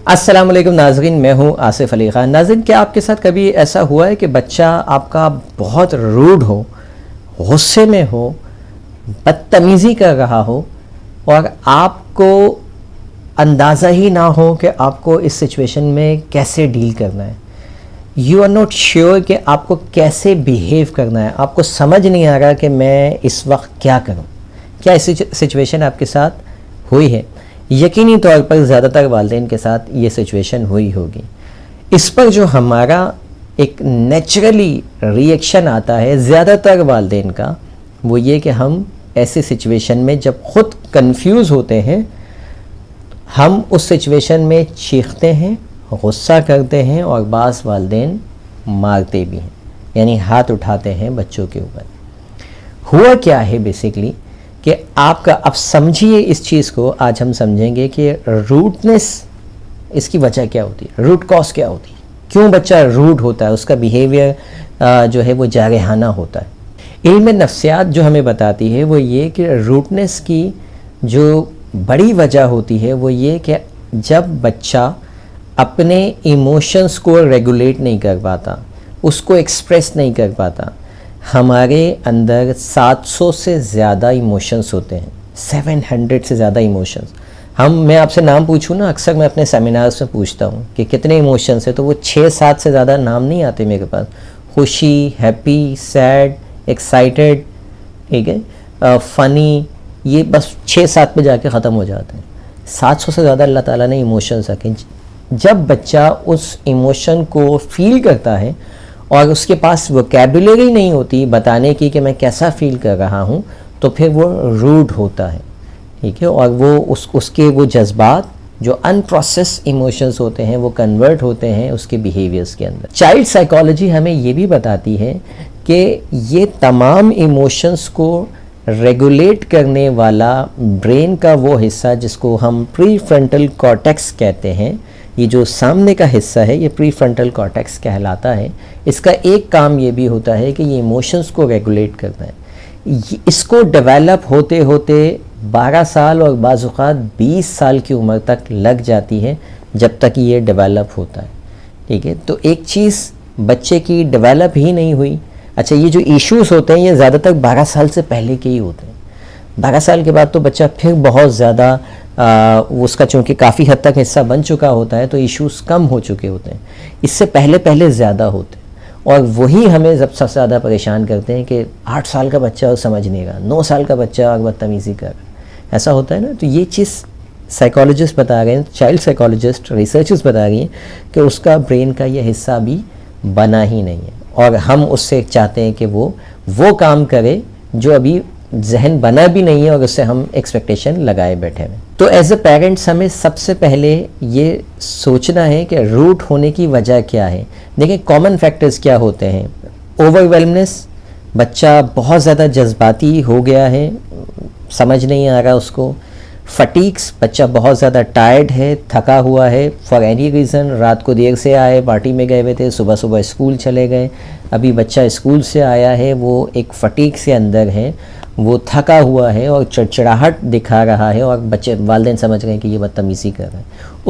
अस्सलाम वालेकुम नाज़रीन, मैं हूं आसिफ अली ख़ान। नाज़रीन, क्या आपके साथ कभी ऐसा हुआ है कि बच्चा आपका बहुत रूड हो, गुस्से में हो, बदतमीज़ी कर रहा हो और आपको अंदाज़ा ही ना हो कि आपको इस सिचुएशन में कैसे डील करना है? यू आर नॉट श्योर कि आपको कैसे बिहेव करना है, आपको समझ नहीं आ रहा कि मैं इस वक्त क्या करूं। क्या ऐसी सिचुएशन आपके साथ हुई है? यकीनी तौर पर ज़्यादातर वालिदैन के साथ ये सिचुएशन हुई होगी। इस पर जो हमारा एक नेचुरली रिएक्शन आता है ज़्यादातर वालिदैन का, वो ये कि हम ऐसी सिचुएशन में जब ख़ुद कंफ्यूज होते हैं, हम उस सिचुएशन में चीखते हैं, गुस्सा करते हैं और बाज़ वालिदैन मारते भी हैं, यानी हाथ उठाते हैं बच्चों के ऊपर। हुआ क्या है बेसिकली कि आपका, अब समझिए इस चीज़ को, आज हम समझेंगे कि रूडनेस, इसकी वजह क्या होती है, रूट कॉज क्या होती है, क्यों बच्चा रूड होता है, उसका बिहेवियर जो है वो जारहाना होता है। इल्म नफ्सियात जो हमें बताती है वो ये कि रूडनेस की जो बड़ी वजह होती है वो ये कि जब बच्चा अपने इमोशंस को रेगुलेट नहीं कर पाता, उसको एक्सप्रेस नहीं कर पाता। हमारे अंदर 700 से ज़्यादा इमोशंस होते हैं, 700 से ज़्यादा इमोशंस। मैं आपसे नाम पूछूं ना, अक्सर मैं अपने सेमिनार्स में पूछता हूं कि कितने इमोशंस हैं, तो वो 6-7 से ज़्यादा नाम नहीं आते मेरे पास। खुशी, हैप्पी, सैड, एक्साइटेड, ठीक है, फ़नी, ये बस 6-7 पे जाके ख़त्म हो जाते हैं। 700 से ज़्यादा अल्लाह ताला ने इमोशंस रखे। जब बच्चा उस इमोशन को फील करता है और उसके पास वोकैबुलरी नहीं होती बताने की कि मैं कैसा फ़ील कर रहा हूँ, तो फिर वो रूड होता है, ठीक है। और वो उसके वो जज्बात जो अनप्रोसेस इमोशंस होते हैं वो कन्वर्ट होते हैं उसके बिहेवियर्स के अंदर। चाइल्ड साइकोलॉजी हमें ये भी बताती है कि ये तमाम इमोशंस को रेगुलेट करने वाला ब्रेन का वो हिस्सा जिसको हम प्री फ्रंटल कॉर्टेक्स कहते हैं, ये जो सामने का हिस्सा है ये प्री फ्रंटल कॉर्टेक्स कहलाता है। इसका एक काम ये भी होता है कि ये इमोशंस को रेगुलेट करना है। इसको डेवलप होते होते 12 साल और बाज़ औक़ात 20 साल की उम्र तक लग जाती है जब तक ये डेवलप होता है, ठीक है। तो एक चीज़ बच्चे की डेवलप ही नहीं हुई। अच्छा, ये जो इश्यूज़ होते हैं ये ज़्यादातर 12 साल से पहले के ही होते हैं। 12 साल के बाद तो बच्चा फिर बहुत ज़्यादा उसका चूँकि काफ़ी हद तक हिस्सा बन चुका होता है तो इश्यूज़ कम हो चुके होते हैं। इससे पहले ज़्यादा होते हैं और वही हमें सबसे ज़्यादा परेशान करते हैं कि 8 साल का बच्चा और समझ नहीं रहा, 9 साल का बच्चा और बदतमीज़ी कर रहा, ऐसा होता है ना। तो ये चीज़ साइकोलॉजिस्ट बता रहे हैं, चाइल्ड साइकोलॉजिस्ट, रिसर्चर्स बता रही हैं कि उसका ब्रेन का ये हिस्सा भी बना ही नहीं है और हम उससे चाहते हैं कि वो काम करे जो अभी जहन बना भी नहीं है और उससे हम एक्सपेक्टेशन लगाए बैठे हैं। तो एज ए पेरेंट्स हमें सबसे पहले ये सोचना है कि रूट होने की वजह क्या है। देखिए, कॉमन फैक्टर्स क्या होते हैं। ओवरवेलमनेस, बच्चा बहुत ज़्यादा जज्बाती हो गया है, समझ नहीं आ रहा उसको। फटीक्स, बच्चा बहुत ज़्यादा टायर्ड है, थका हुआ है फॉर एनी रीज़न, रात को देर से आए, पार्टी में गए हुए थे, सुबह सुबह स्कूल चले गए, अभी बच्चा स्कूल से आया है, वो एक फटीक से अंदर है, वो थका हुआ है और चिड़चिड़ाहट दिखा रहा है और बच्चे वालिदैन समझ रहे हैं कि ये बदतमीज़ी कर रहे हैं।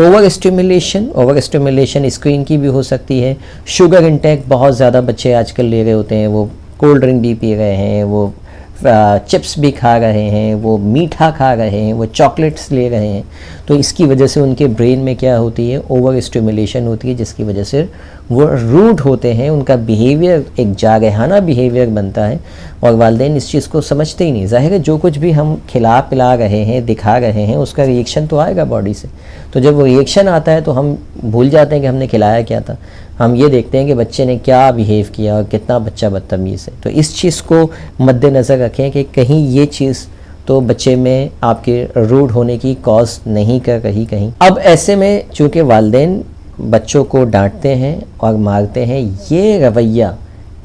ओवर स्टिमुलेशन स्क्रीन की भी हो सकती है। शुगर इंटेक बहुत ज़्यादा बच्चे आजकल ले रहे होते हैं, वो कोल्ड ड्रिंक भी पी रहे हैं, वो चिप्स भी खा रहे हैं, वो मीठा खा रहे हैं, वो चॉकलेट्स ले रहे हैं। तो इसकी वजह से उनके ब्रेन में क्या होती है, ओवर स्टिमुलेशन होती है, जिसकी वजह से वो रूड होते हैं, उनका बिहेवियर एक जारहाना बिहेवियर बनता है और वालिदैन इस चीज़ को समझते ही नहीं। ज़ाहिर है जो कुछ भी हम खिला पिला रहे हैं, दिखा रहे हैं, उसका रिएक्शन तो आएगा बॉडी से। तो जब वो रिएक्शन आता है तो हम भूल जाते हैं कि हमने खिलाया क्या था। हम ये देखते हैं कि बच्चे ने क्या बिहेव किया और कितना बच्चा बदतमीज़ है। तो इस चीज़ को मद्देनज़र रखें कि कहीं ये चीज़ तो बच्चे में आपके रूड होने की कॉज नहीं कर रही कहीं। अब ऐसे में चूँकि वालिदैन बच्चों को डांटते हैं और मारते हैं, ये रवैया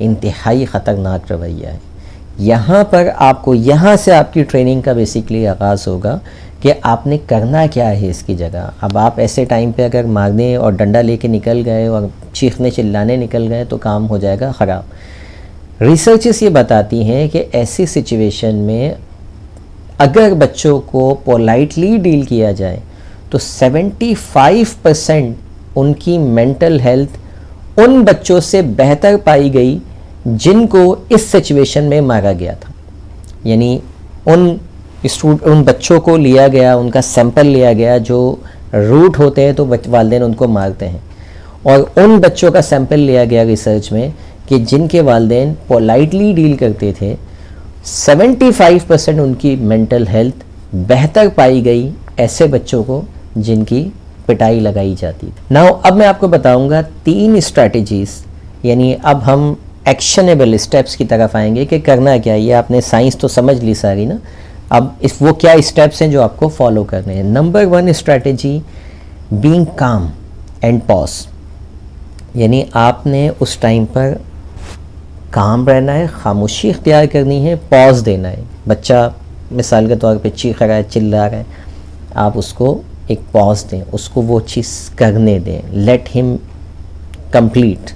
इंतहाई ख़तरनाक रवैया है। यहाँ पर आपको, यहाँ से आपकी ट्रेनिंग का बेसिकली आगाज़ होगा कि आपने करना क्या है इसकी जगह। अब आप ऐसे टाइम पे अगर मारने और डंडा लेके निकल गए और चीखने चिल्लाने निकल गए तो काम हो जाएगा ख़राब। रिसर्चेस ये बताती हैं कि ऐसी सिचुएशन में अगर बच्चों को पोलाइटली डील किया जाए तो 75% उनकी मेंटल हेल्थ उन बच्चों से बेहतर पाई गई जिनको इस सिचुएशन में मारा गया था। यानी उन बच्चों को लिया गया, उनका सैंपल लिया गया जो रूट होते हैं तो वालिदैन उनको मारते हैं, और उन बच्चों का सैंपल लिया गया रिसर्च में कि जिनके वालिदैन पोलाइटली डील करते थे, 75% उनकी मेंटल हेल्थ बेहतर पाई गई ऐसे बच्चों को जिनकी पिटाई लगाई जाती थी। नाउ अब मैं आपको बताऊंगा 3 स्ट्रैटेजीज, यानी अब हम एक्शनेबल स्टेप्स की तरफ आएंगे कि करना क्या है। ये आपने साइंस तो समझ ली सारी ना, अब वो क्या स्टेप्स हैं जो आपको फॉलो करने हैं। नंबर 1 स्ट्रैटेजी, बीइंग काम एंड पॉज, यानी आपने उस टाइम पर काम रहना है, खामोशी इख्तियार करनी है, पॉज देना है। बच्चा मिसाल के तौर पे चीख रहा है, चिल्ला रहा है, आप उसको एक पॉज दें, उसको वो चीज़ करने दें, लेट हिम कंप्लीट।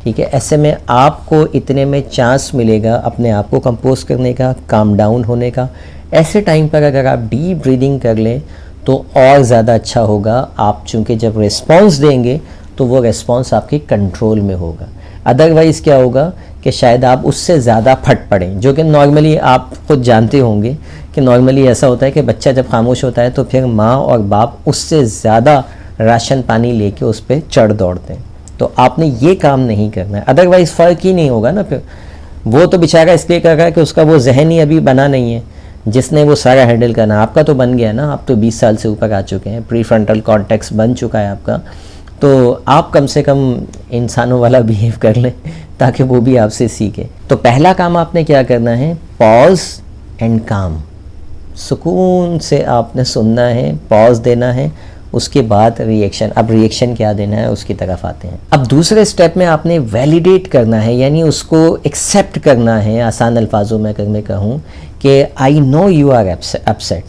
ठीक है, ऐसे में आपको इतने में चांस मिलेगा अपने आप को कंपोज करने का, काम डाउन होने का। ऐसे टाइम पर अगर आप डीप ब्रीदिंग कर लें तो और ज़्यादा अच्छा होगा। आप चूँकि जब रिस्पॉन्स देंगे तो वो रिस्पॉन्स आपके कंट्रोल में होगा। अदरवाइज़ क्या होगा कि शायद आप उससे ज़्यादा फट पड़ें, जो कि नॉर्मली आप खुद जानते होंगे कि नॉर्मली ऐसा होता है कि बच्चा जब खामोश होता है तो फिर माँ और बाप उससे ज़्यादा राशन पानी लेके उस पर चढ़ दौड़ते हैं। तो आपने ये काम नहीं करना है, अदरवाइज़ फ़र्क ही नहीं होगा ना। फिर वो तो बेचारा इसलिए कर रहा है कि उसका वो जहन ही अभी बना नहीं है जिसने वो सारा हैंडल करना। आपका तो बन गया ना, आप तो 20 साल से ऊपर आ चुके हैं, प्री फ्रंटल कॉर्टेक्स बन चुका है आपका। तो आप कम से कम इंसानों वाला बिहेव कर लें ताकि वो भी आपसे सीखे। तो पहला काम आपने क्या करना है, पॉज एंड काम, सुकून से आपने सुनना है, पॉज देना है, उसके बाद रिएक्शन। अब रिएक्शन क्या देना है उसकी तरफ आते हैं। अब दूसरे स्टेप में आपने वैलिडेट करना है, यानी उसको एक्सेप्ट करना है। आसान अल्फाजों में अगर मैं कहूँ कि I know you are upset,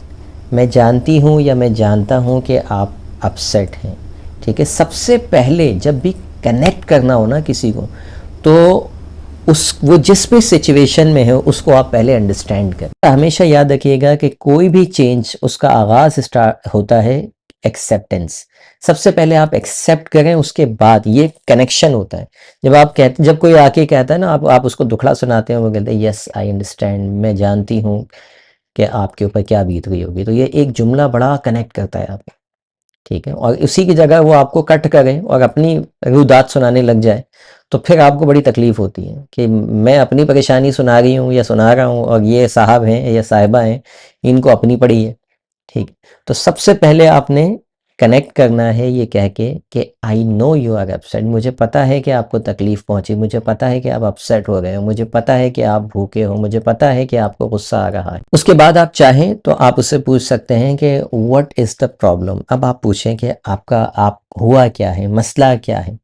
मैं जानती हूँ या मैं जानता हूँ कि आप अपसेट हैं। ठीक है, सबसे पहले जब भी कनेक्ट करना हो ना किसी को, तो वो जिस भी सिचुएशन में है उसको आप पहले अंडरस्टैंड करें। हमेशा याद रखिएगा कि कोई भी चेंज उसका आगाज़ स्टार्ट होता है एक्सेप्टेंस। सबसे पहले आप एक्सेप्ट करें, उसके बाद ये कनेक्शन होता है। जब कोई आके कहता है ना, आप उसको दुखड़ा सुनाते हैं, वो कहते हैं यस आई अंडरस्टैंड, मैं जानती हूँ कि आपके ऊपर क्या बीत रही होगी। तो ये एक जुमला बड़ा कनेक्ट करता है आपको। ठीक है, और उसी की जगह वो आपको कट करें और अपनी रुदात सुनाने लग जाए तो फिर आपको बड़ी तकलीफ़ होती है कि मैं अपनी परेशानी सुना रही हूँ या सुना रहा हूँ और ये साहब हैं या साहिबा हैं, इनको अपनी पड़ी है। ठीक, तो सबसे पहले आपने कनेक्ट करना है ये कह के कि I know you are upset, मुझे पता है कि आपको तकलीफ़ पहुंची, मुझे पता है कि आप अपसेट हो गए हो, मुझे पता है कि आप भूखे हो, मुझे पता है कि आपको गुस्सा आ रहा है। उसके बाद आप चाहें तो आप उससे पूछ सकते हैं कि व्हाट इज़ द प्रॉब्लम। अब आप पूछें कि आप हुआ क्या है, मसला क्या है।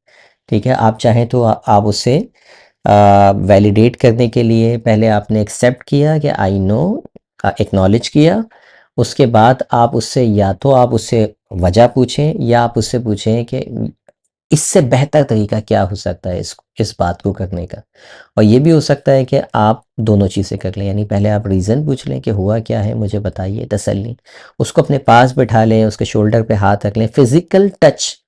ठीक है, आप चाहें तो आप उससे वैलिडेट करने के लिए पहले आपने एक्सेप्ट किया कि आई नो, एक्नॉलेज किया। उसके बाद आप उससे या तो आप उससे वजह पूछें या आप उससे पूछें कि इससे बेहतर तरीका क्या हो सकता है इस बात को करने का। और ये भी हो सकता है कि आप दोनों चीज़ें कर लें, यानी पहले आप रीज़न पूछ लें कि हुआ क्या है, मुझे बताइए, तसल्ली। उसको अपने पास बिठा लें, उसके शोल्डर पे हाथ रख लें। फिज़िकल टच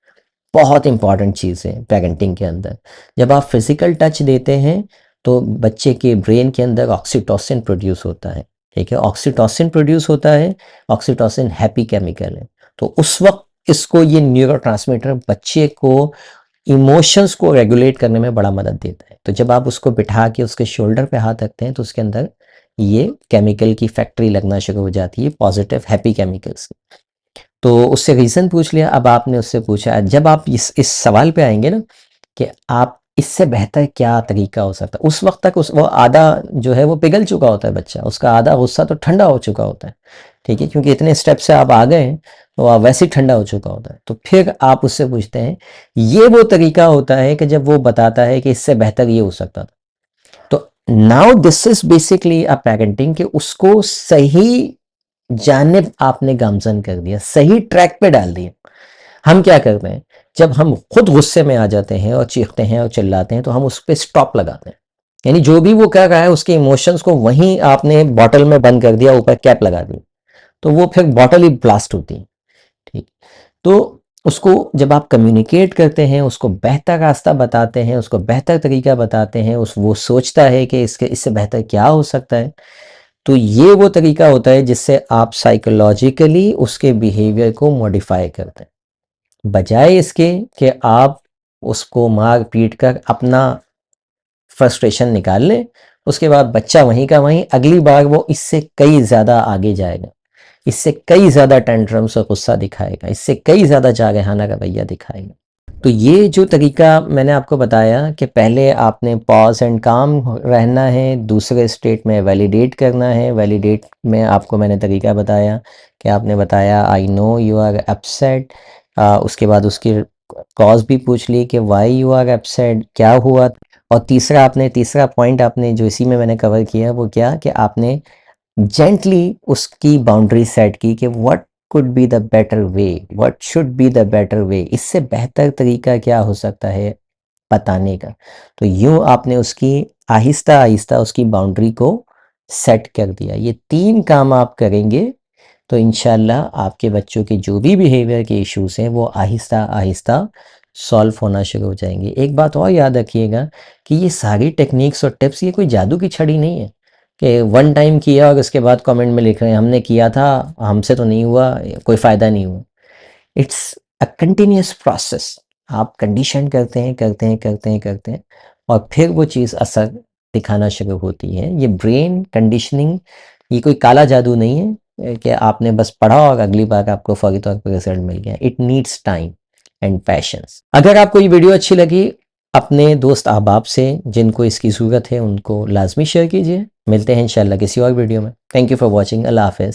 बहुत इंपॉर्टेंट चीज़ है पेरेंटिंग के अंदर। जब आप फिज़िकल टच देते हैं तो बच्चे के ब्रेन के अंदर ऑक्सीटोसिन प्रोड्यूस होता है। ठीक है, ऑक्सीटोसिन प्रोड्यूस होता है, ऑक्सीटोसिन हैप्पी केमिकल है। तो उस वक्त इसको ये न्यूरोट्रांसमीटर बच्चे को इमोशंस को रेगुलेट करने में बड़ा मदद देता है। तो जब आप उसको बिठा के उसके शोल्डर पे हाथ रखते हैं तो उसके अंदर ये केमिकल की फैक्ट्री लगना शुरू हो जाती है, पॉजिटिव हैप्पी केमिकल्स। तो उससे रीज़न पूछ लिया। अब आपने उससे पूछा, जब आप इस सवाल पे आएंगे ना कि आप इससे बेहतर क्या तरीका हो सकता है, उस वक्त तक वो आधा जो है वो पिघल चुका होता है बच्चा, उसका आधा गुस्सा तो ठंडा हो चुका होता है। ठीक है, क्योंकि इतने स्टेप से आप आ गए हैं तो आप वैसे ही ठंडा हो चुका होता है। तो फिर आप उससे पूछते हैं, ये वो तरीका होता है कि जब वो बताता है कि इससे बेहतर ये हो सकता था। तो now this is basically a parenting, कि उसको सही जानिब आपने गामजन कर दिया, सही ट्रैक पे डाल दिया। हम क्या करते हैं, जब हम खुद गुस्से में आ जाते हैं और चीखते हैं और चिल्लाते हैं तो हम उस पर स्टॉप लगाते हैं, यानी जो भी वो कह रहा है उसके इमोशंस को वहीं आपने बॉटल में बंद कर दिया, ऊपर कैप लगा दी, तो वो फिर बॉटल ही ब्लास्ट होती है। ठीक, तो उसको जब आप कम्युनिकेट करते हैं, उसको बेहतर रास्ता बताते हैं, उसको बेहतर तरीका बताते हैं, वो सोचता है कि इससे बेहतर क्या हो सकता है, तो ये वो तरीका होता है जिससे आप साइकोलॉजिकली उसके बिहेवियर को मॉडिफाई करते हैं, बजाय इसके कि आप उसको मार पीट कर अपना फ्रस्ट्रेशन निकाल लें। उसके बाद बच्चा वहीं का वहीं, अगली बार वो इससे कई ज़्यादा आगे जाएगा, इससे कई ज़्यादा टेंट्रम्स और गुस्सा दिखाएगा, इससे कई ज़्यादा जागहाना रवैया दिखाएगा। तो ये जो तरीका मैंने आपको बताया कि पहले आपने पॉज एंड काम रहना है, दूसरे स्टेट में वैलिडेट करना है। वैलिडेट में आपको मैंने तरीका बताया कि आपने बताया I know you are upset, उसके बाद उसकी कॉज भी पूछ ली कि वाई यू आर अपसेट, क्या हुआ। और तीसरा पॉइंट आपने जो इसी में मैंने कवर किया वो क्या कि आपने जेंटली उसकी बाउंड्री सेट की कि what could be the better way, what should be the better way, इससे बेहतर तरीका क्या हो सकता है बताने का। तो यूं आपने उसकी आहिस्ता आहिस्ता उसकी बाउंड्री को सेट कर दिया। ये 3 काम आप करेंगे तो इंशाल्लाह आपके बच्चों के जो भी बिहेवियर के इश्यूज हैं वो आहिस्ता आहिस्ता सॉल्व होना शुरू हो जाएंगे। एक बात और याद रखिएगा कि ये सारी टेक्निक्स और टिप्स ये कोई जादू की छड़ी नहीं है कि वन टाइम किया और उसके बाद कमेंट में लिख रहे हैं हमने किया था, हमसे तो नहीं हुआ, कोई फ़ायदा नहीं हुआ। It's a continuous process. आप कंडीशन करते हैं करते हैं करते हैं करते हैं और फिर वो चीज़ असर दिखाना शुरू होती है। ये ब्रेन कंडीशनिंग ये कोई काला जादू नहीं है कि आपने बस पढ़ा और अगली बार आपको फौरी तौर पर रिजल्ट मिल गया। It needs time and patience. अगर आपको ये वीडियो अच्छी लगी अपने दोस्त अहबाब से जिनको इसकी ज़रूरत है उनको लाजमी शेयर कीजिए। मिलते हैं इंशाल्लाह किसी और वीडियो में। Thank you for watching. अल्लाह हाफ़िज़।